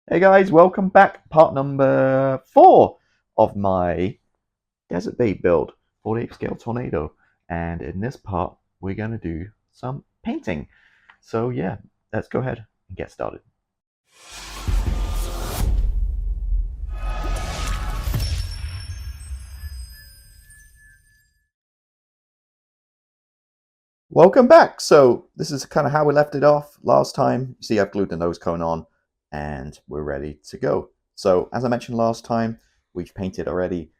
Hey guys, welcome back. Part number 4 of my Desert Babe build, 48 scale tornado. And in this part, we're going to do some painting. So yeah, let's go ahead and get started. Welcome back. So this is kind of how we left it off last time. You see, I've glued the nose cone on and we're ready to go. So as I mentioned last time, we've painted already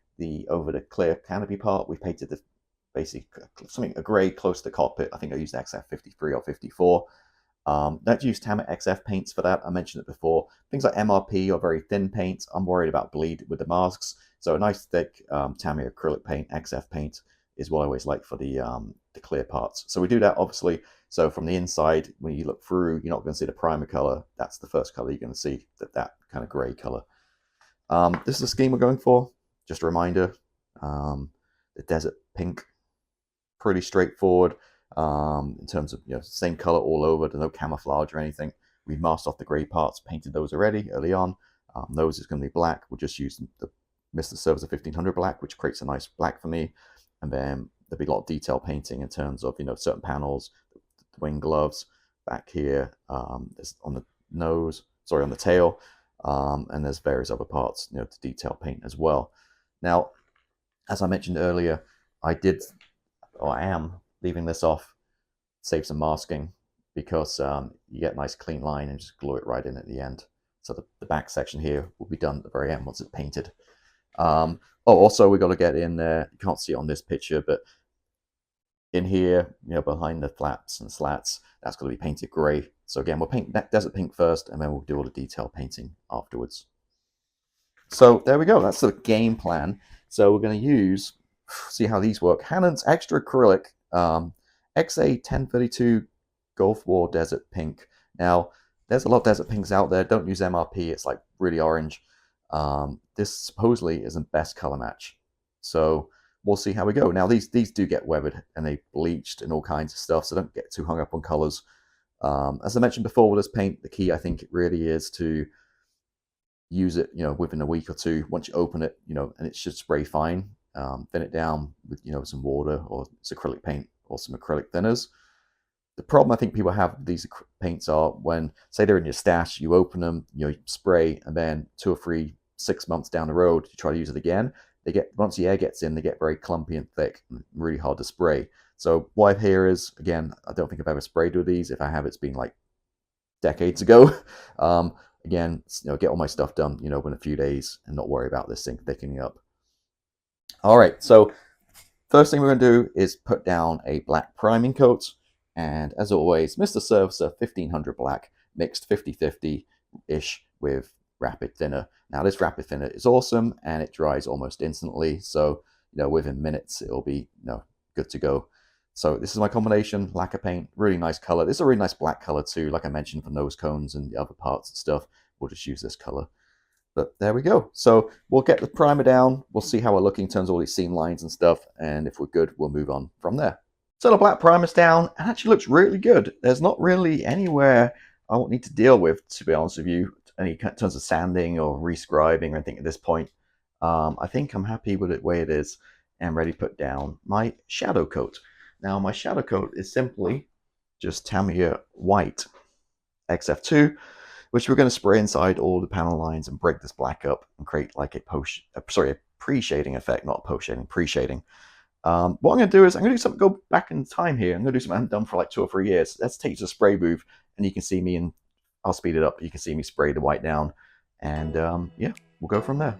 over the clear canopy part. We painted the basically a grey close to the cockpit. I think I used XF53 or 54. Don't use Tamiya XF paints for that. I mentioned it before. Things like MRP or very thin paints, I'm worried about bleed with the masks. So a nice thick Tamiya acrylic paint, XF paint, is what I always like for the clear parts. So we do that obviously. So from the inside, when you look through, you're not going to see the primer color. That's the first color you're going to see, that kind of gray color. This is the scheme we're going for. Just a reminder, the desert pink, pretty straightforward in terms of same color all over. There's no camouflage or anything. We've masked off the gray parts, painted those already early on. Nose is going to be black. We'll just use the Mr. Service of 1500 black, which creates a nice black for me. And then there'll be a lot of detail painting in terms of certain panels, the wing gloves back here, there's on the nose, sorry, on the tail, and there's various other parts, to detail paint as well. Now, as I mentioned earlier, I am leaving this off, save some masking, because you get a nice clean line and just glue it right in at the end. So the back section here will be done at the very end once it's painted. Also, we got to get in there. You can't see it on this picture, but in here, behind the flaps and slats, that's going to be painted grey. So again, we'll paint that desert pink first, and then we'll do all the detail painting afterwards. So there we go. That's the game plan. So we're going to see how these work. Hannants Xtracrylix XA1032 Gulf War Desert Pink. Now, there's a lot of desert pinks out there. Don't use MRP. It's like really orange. This supposedly is a best color match. So we'll see how we go. Now, these do get weathered and they bleached and all kinds of stuff, so don't get too hung up on colors. As I mentioned before with this paint, the key I think it really is to use it, within a week or two. Once you open it, and it should spray fine. Thin it down with, some water or it's acrylic paint or some acrylic thinners. The problem I think people have with these paints are when, say they're in your stash, you open them, you spray, and then 2 or 3, 6 months down the road, you try to use it again. Once the air gets in, they get very clumpy and thick, and really hard to spray. So what I hear is, again, I don't think I've ever sprayed with these. If I have, it's been like decades ago. Again, get all my stuff done, in a few days, and not worry about this thing thickening up. All right, so first thing we're going to do is put down a black priming coat. And as always, Mr. Service of 1500 black mixed 50-50-ish with rapid thinner. Now this rapid thinner is awesome and it dries almost instantly. So, within minutes, it'll be, good to go. So this is my combination, lacquer paint, really nice color. This is a really nice black color too. Like I mentioned for nose cones and the other parts and stuff, we'll just use this color. But there we go. So we'll get the primer down. We'll see how we're looking in terms of all these seam lines and stuff. And if we're good, we'll move on from there. So the black primer's down and actually looks really good. There's not really anywhere I won't need to deal with, to be honest with you, any terms of sanding or rescribing or anything at this point. I think I'm happy with it the way it is and ready to put down my shadow coat. Now my shadow coat is simply just Tamiya White XF2, which we're going to spray inside all the panel lines and break this black up and create like a pre-shading effect, not post-shading, pre-shading. What I'm going to do is I'm going to do something, go back in time here. I'm going to do something I haven't done for like 2 or 3 years. Let's take you to the spray booth and you can see me, and I'll speed it up. You can see me spray the white down and yeah, we'll go from there.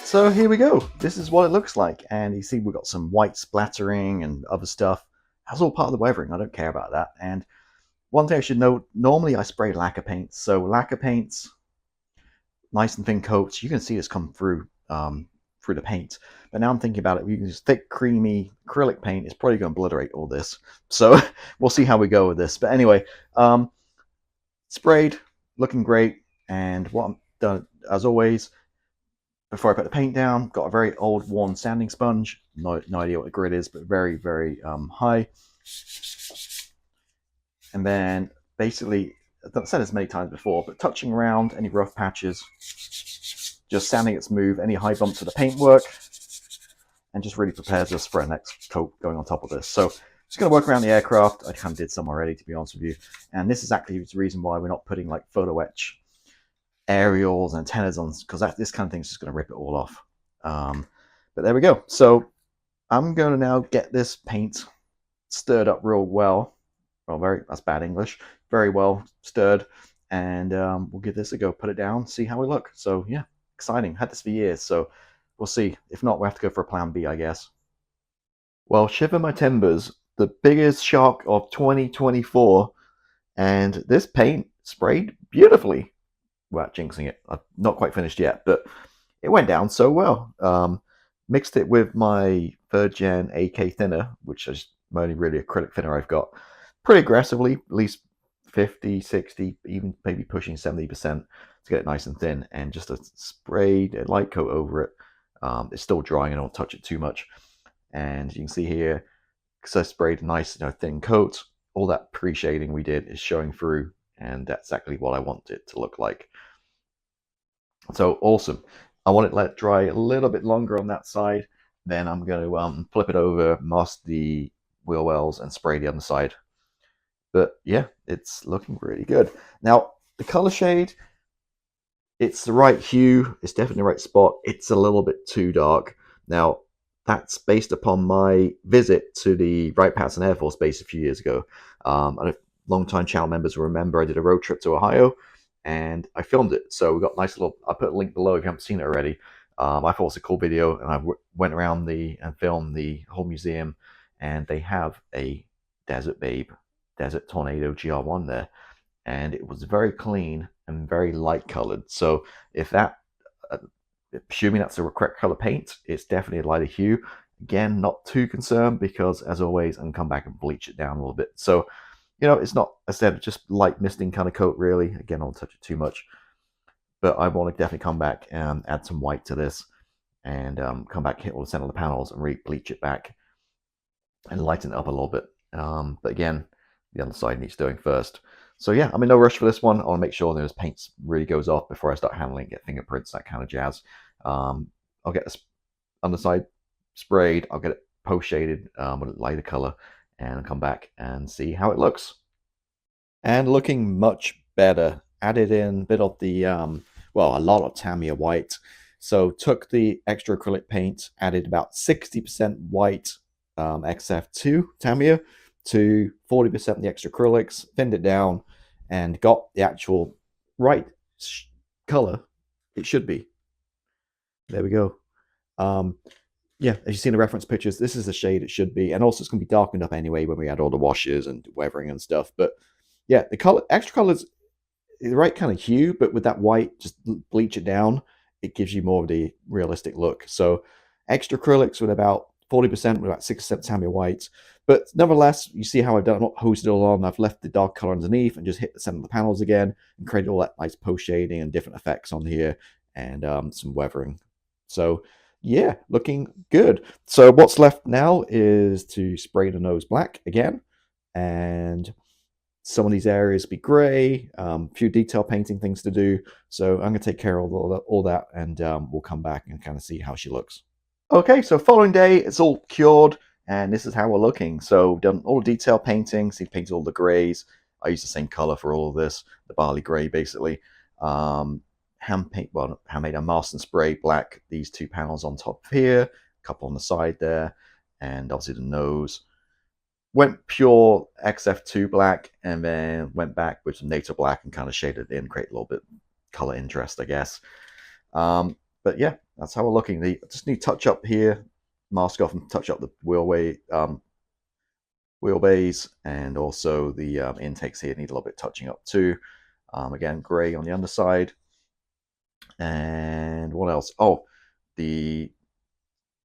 So here we go. This is what it looks like. And you see we've got some white splattering and other stuff. That's all part of the weathering. I don't care about that. And one thing I should note, normally I spray lacquer paints. So lacquer paints, nice and thin coats, you can see this come through through the paint. But now I'm thinking about it, we use thick, creamy acrylic paint. It's probably going to obliterate all this. So we'll see how we go with this. But anyway, sprayed, looking great. And what I'm done, as always, before I put the paint down, got a very old worn sanding sponge. No idea what the grit is, but very, very high. And then basically, I've said this many times before, but touching around any rough patches, just sanding it smooth, any high bumps of the paintwork, and just really prepares us for our next coat going on top of this. So just going to work around the aircraft. I kind of did some already, to be honest with you. And this is actually the reason why we're not putting like photo etch aerials and antennas on, because this kind of thing is just going to rip it all off. But there we go. So I'm going to now get this paint stirred up real well. Well, that's bad English. Very well stirred, and we'll give this a go. Put it down, see how we look. So yeah, exciting. Had this for years, so we'll see. If not, we'll have to go for a plan B, I guess. Well, shiver my timbers, the biggest shock of 2024, and this paint sprayed beautifully. Well, jinxing it. I'm not quite finished yet, but it went down so well. Mixed it with my 3rd gen AK thinner, which is my only really acrylic thinner I've got, pretty aggressively, at least 50, 60, even maybe pushing 70% to get it nice and thin, and just sprayed a light coat over it. It's still drying, I don't touch it too much. And you can see here, because I sprayed a nice thin coat, all that pre-shading we did is showing through, and that's exactly what I want it to look like. So awesome. I want it to let it dry a little bit longer on that side. Then I'm going to flip it over, mask the wheel wells, and spray the other side. But yeah, it's looking really good. Now, the color shade, it's the right hue. It's definitely the right spot. It's a little bit too dark. Now, that's based upon my visit to the Wright-Patterson Air Force Base a few years ago. Long-time channel members will remember I did a road trip to Ohio, and I filmed it. So we got a nice little, I'll put a link below if you haven't seen it already. I thought it was a cool video, and I went around and filmed the whole museum, and they have a Desert Babe, Desert Tornado GR1 there, and it was very clean and very light colored. So if that, assuming that's the correct color paint, it's definitely a lighter hue. Again, not too concerned, because as always, I'm going to come back and bleach it down a little bit. So it's not, I said, just light misting kind of coat, really. Again, I won't touch it too much. But I want to definitely come back and add some white to this, and come back, hit all the center of the panels, and really bleach it back and lighten it up a little bit. But again, the other side needs doing first. So yeah, I'm in no rush for this one. I want to make sure that this paint really goes off before I start handling it, get fingerprints, that kind of jazz. I'll get this underside sprayed. I'll get it post-shaded with a lighter color, and come back and see how it looks. And looking much better. Added in a bit of the, well, a lot of Tamiya white. So took the extra acrylic paint, added about 60% white XF2 Tamiya to 40% the extra acrylics, thinned it down, and got the actual right color it should be. There we go. Yeah, as you see in the reference pictures, this is the shade it should be, and also it's going to be darkened up anyway when we add all the washes and weathering and stuff. But yeah, the color, extra colors, the right kind of hue, but with that white, just bleach it down, it gives you more of the realistic look. So extra acrylics with about 40%, with about 6% Tamiya white. But nevertheless, you see how I've done, I'm not hosted it all on. I've left the dark color underneath and just hit the center of the panels again and created all that nice post shading and different effects on here, and some weathering. So yeah, looking good. So what's left now is to spray the nose black again, and some of these areas be gray, a few detail painting things to do. So I'm going to take care of all that, and we'll come back and kind of see how she looks. Okay, so following day, it's all cured, and this is how we're looking. So done all the detail painting, so painted all the grays. I used the same color for all of this, the barley gray basically. Handmade a mask and spray black, these two panels on top here, a couple on the side there, and obviously the nose. Went pure XF2 black, and then went back with some NATO black and kind of shaded it in, create a little bit color interest, I guess. But But yeah, that's how we're looking. Just need touch up here, mask off and touch up the wheelbase, and also the intakes here need a little bit touching up too. Again, gray on the underside. And what else? Oh, the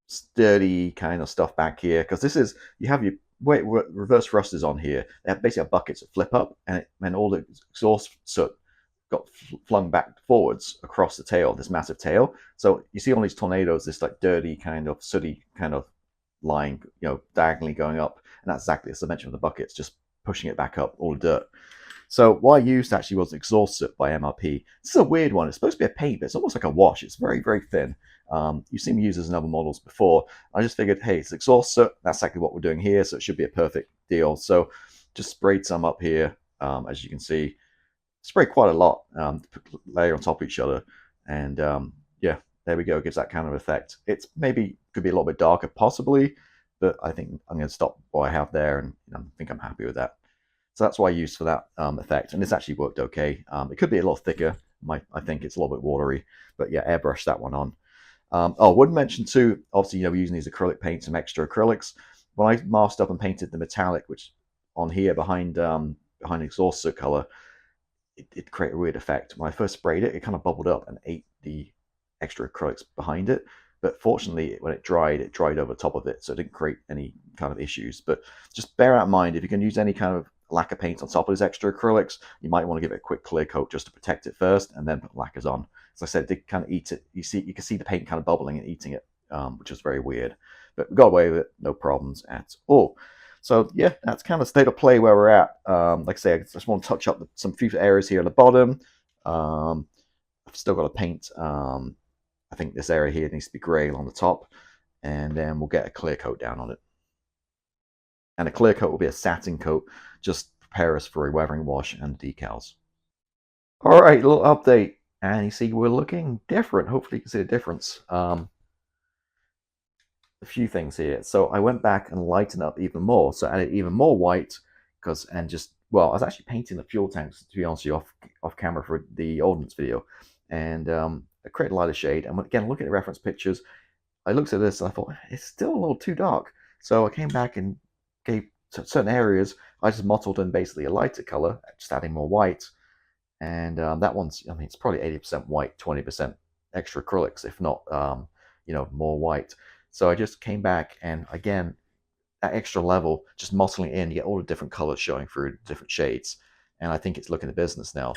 sturdy kind of stuff back here, because this is, you have your reverse thrusters on here. They have basically buckets that flip up, and all the exhaust soot got flung back forwards across the tail, this massive tail. So you see on these tornadoes, this like dirty kind of sooty kind of line, diagonally going up, and that's exactly as I mentioned with the buckets, just pushing it back up, all the dirt. So what I used actually was exhaust soot by MRP. This is a weird one. It's supposed to be a paint, but it's almost like a wash. It's very, very thin. You've seen me use this in other models before. I just figured, hey, it's exhaust soot. That's exactly what we're doing here, so it should be a perfect deal. So just sprayed some up here, as you can see. Sprayed quite a lot, layer on top of each other. And yeah, there we go. It gives that kind of effect. It's maybe could be a little bit darker, possibly, but I think I'm going to stop what I have there, and I think I'm happy with that. So that's what I used for that effect, and this actually worked okay. It could be a little thicker. I think it's a little bit watery, but yeah, airbrush that one on. I would mention too, obviously, we're using these acrylic paints, some extra acrylics. When I masked up and painted the metallic, which on here behind exhaust soot color, it created a weird effect. When I first sprayed it, it kind of bubbled up and ate the extra acrylics behind it. But fortunately, when it dried over top of it, so it didn't create any kind of issues. But just bear that in mind, if you can use any kind of lacquer paint on top of these extra acrylics, you might want to give it a quick clear coat just to protect it first, and then put lacquers on. As I said, they kind of eat it. You can see the paint kind of bubbling and eating it, which is very weird. But we got away with it, no problems at all. So yeah, that's kind of state of play where we're at. Like I say, I just want to touch up some few areas here at the bottom. I've still got to paint. I think this area here needs to be grey along the top, and then we'll get a clear coat down on it. And a clear coat will be a satin coat, just prepare us for a weathering wash and decals. All right, a little update, and you see we're looking different. Hopefully you can see the difference. A few things here. So I went back and lightened up even more. So I added even more white, I was actually painting the fuel tanks, to be honest with you, off camera for the Ordnance video. And I created a lighter shade. And again, looking at the reference pictures, I looked at this and I thought, it's still a little too dark. So I came back and gave certain areas, I just mottled in basically a lighter color, just adding more white. And that one's, it's probably 80% white, 20% extra acrylics, if not, more white. So I just came back and again, that extra level, just mottling in, you get all the different colors showing through different shades. And I think it's looking at business now.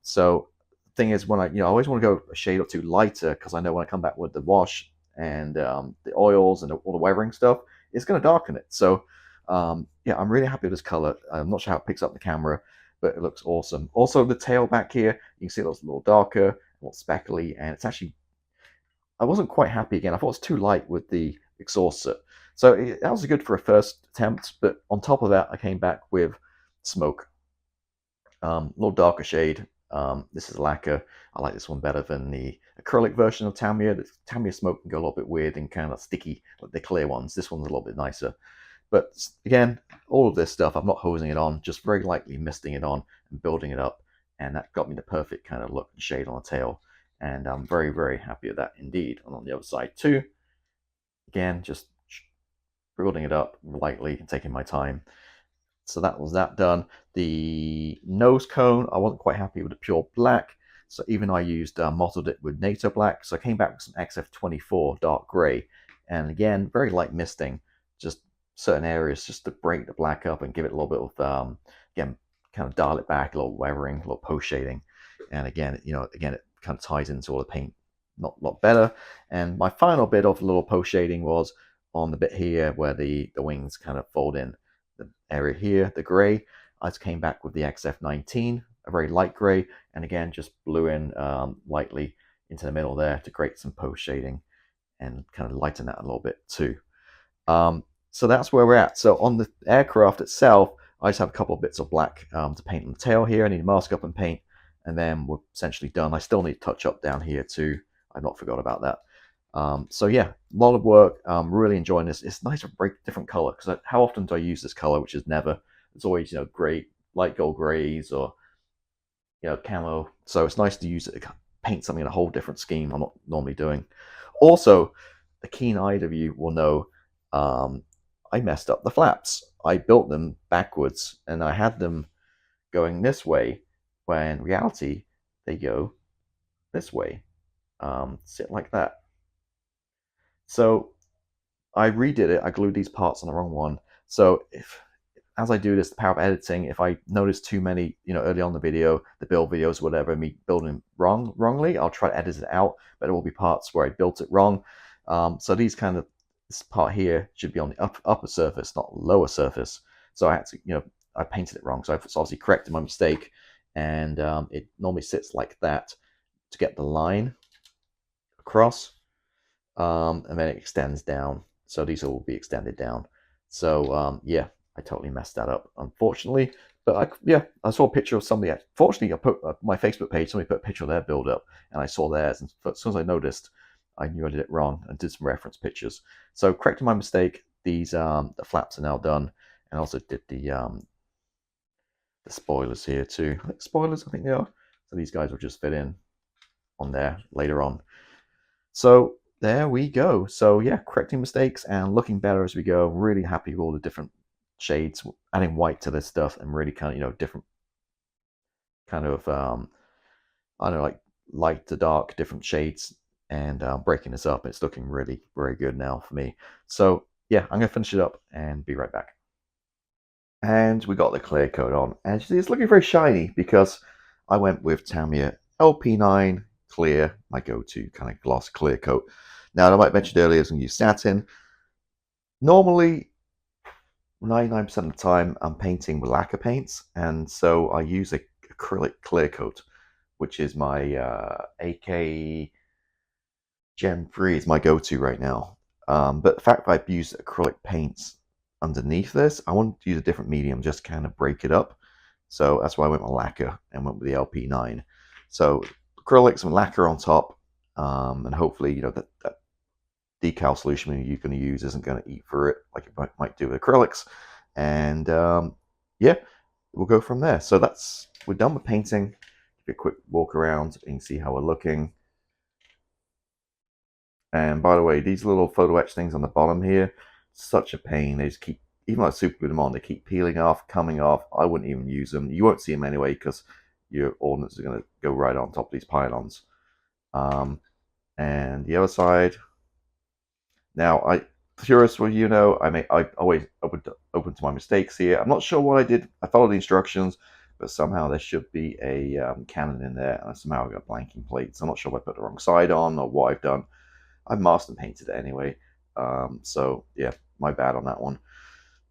So the thing is, when I always want to go a shade or two lighter, because I know when I come back with the wash and the oils and all the weathering stuff, it's going to darken it. So yeah, I'm really happy with this color. I'm not sure how it picks up the camera, but it looks awesome. Also, the tail back here, you can see it looks a little darker, a little speckly, and it's actually, I wasn't quite happy again. I thought it was too light with the exhaust soot. So that was good for a first attempt, but on top of that, I came back with smoke. A little darker shade. This is lacquer. I like this one better than the acrylic version of Tamiya. The Tamiya smoke can go a little bit weird and kind of sticky, like the clear ones. This one's a little bit nicer. But again, all of this stuff, I'm not hosing it on, just very lightly misting it on and building it up. And that got me the perfect kind of look and shade on the tail. And I'm very, very happy with that indeed. And on the other side too, again, just building it up lightly and taking my time. So that was that done. The nose cone, I wasn't quite happy with the pure black. So even I used, mottled it with NATO black. So I came back with some XF24 dark gray. And again, very light misting, just certain areas just to break the black up and give it a little bit of, again, kind of dial it back, a little weathering, a little post shading. And again, it kind of ties into all the paint not better. And my final bit of little post shading was on the bit here where the wings kind of fold in. The area here, the gray, I just came back with the XF19, a very light gray, and again, just blew in lightly into the middle there to create some post shading and kind of lighten that a little bit too. So that's where we're at. So on the aircraft itself, I just have a couple of bits of black to paint on the tail here. I need to mask up and paint, and then we're essentially done. I still need to touch up down here too. I've not forgot about that. So yeah, a lot of work. Really enjoying this. It's nice to break different color, because how often do I use this color, which is never. It's always gray, light gold grays, or camo. So it's nice to use it paint something in a whole different scheme I'm not normally doing. Also, the keen-eyed of you will know I messed up the flaps. I built them backwards, and I had them going this way, when in reality they go this way, sit like that. So I redid it. I glued these parts on the wrong one. So as I do this, the power of editing, if I notice too many, early on the video, the build videos, whatever, me building wrongly, I'll try to edit it out, but there will be parts where I built it wrong. So this part here should be on the upper surface, not lower surface. So I had to, I painted it wrong. So I've obviously corrected my mistake, and it normally sits like that to get the line across, and then it extends down. So these will be extended down. So yeah, I totally messed that up, unfortunately. But I saw a picture of somebody. Fortunately, I put my Facebook page. Somebody put a picture of their build up, and I saw theirs. And as soon as I noticed, I knew I did it wrong and did some reference pictures. So correcting my mistake. These the flaps are now done, and also did the spoilers here too. Spoilers, I think they are. So these guys will just fit in on there later on. So there we go. So yeah, correcting mistakes and looking better as we go. Really happy with all the different shades, adding white to this stuff, and really kind of different kind of I don't know, like light to dark, different shades, and breaking this up. It's looking really very good now for me. So yeah, I'm gonna finish it up and be right back. And we got the clear coat on, and it's looking very shiny because I went with Tamiya LP9 clear, my go-to kind of gloss clear coat. Now, I might mention earlier, I was going to use satin. Normally, 99% of the time, I'm painting with lacquer paints, and so I use a acrylic clear coat, which is my AK Gen 3 is my go-to right now. But the fact that I've used acrylic paints underneath this, I wanted to use a different medium, just kind of break it up. So that's why I went with lacquer and went with the LP9. So acrylics and lacquer on top, and hopefully, that decal solution you're going to use isn't going to eat through it like it might do with acrylics. And yeah, we'll go from there. So we're done with painting. Give you a quick walk around and you can see how we're looking. And by the way, these little photo etch things on the bottom here, such a pain. They just keep, even though I super glue them on, they keep peeling off, coming off. I wouldn't even use them. You won't see them anyway because your ordnance is going to go right on top of these pylons. And the other side. Now, curious what I always open to my mistakes here. I'm not sure what I did. I followed the instructions, but somehow there should be a cannon in there, and somehow I got blanking plates. I'm not sure if I put the wrong side on or what I've done. I've master painted it anyway. So yeah, my bad on that one.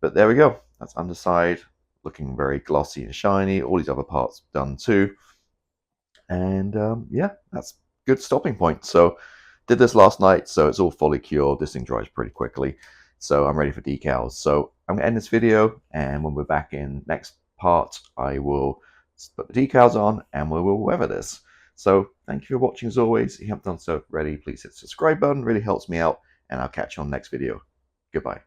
But there we go. That's underside, looking very glossy and shiny. All these other parts done too. And yeah, that's good stopping point. So did this last night, so it's all fully cured. This thing dries pretty quickly. So I'm ready for decals. So I'm going to end this video, and when we're back in next part, I will put the decals on and we will weather this. So thank you for watching as always. If you haven't done so already, please hit the subscribe button. It really helps me out, and I'll catch you on the next video. Goodbye.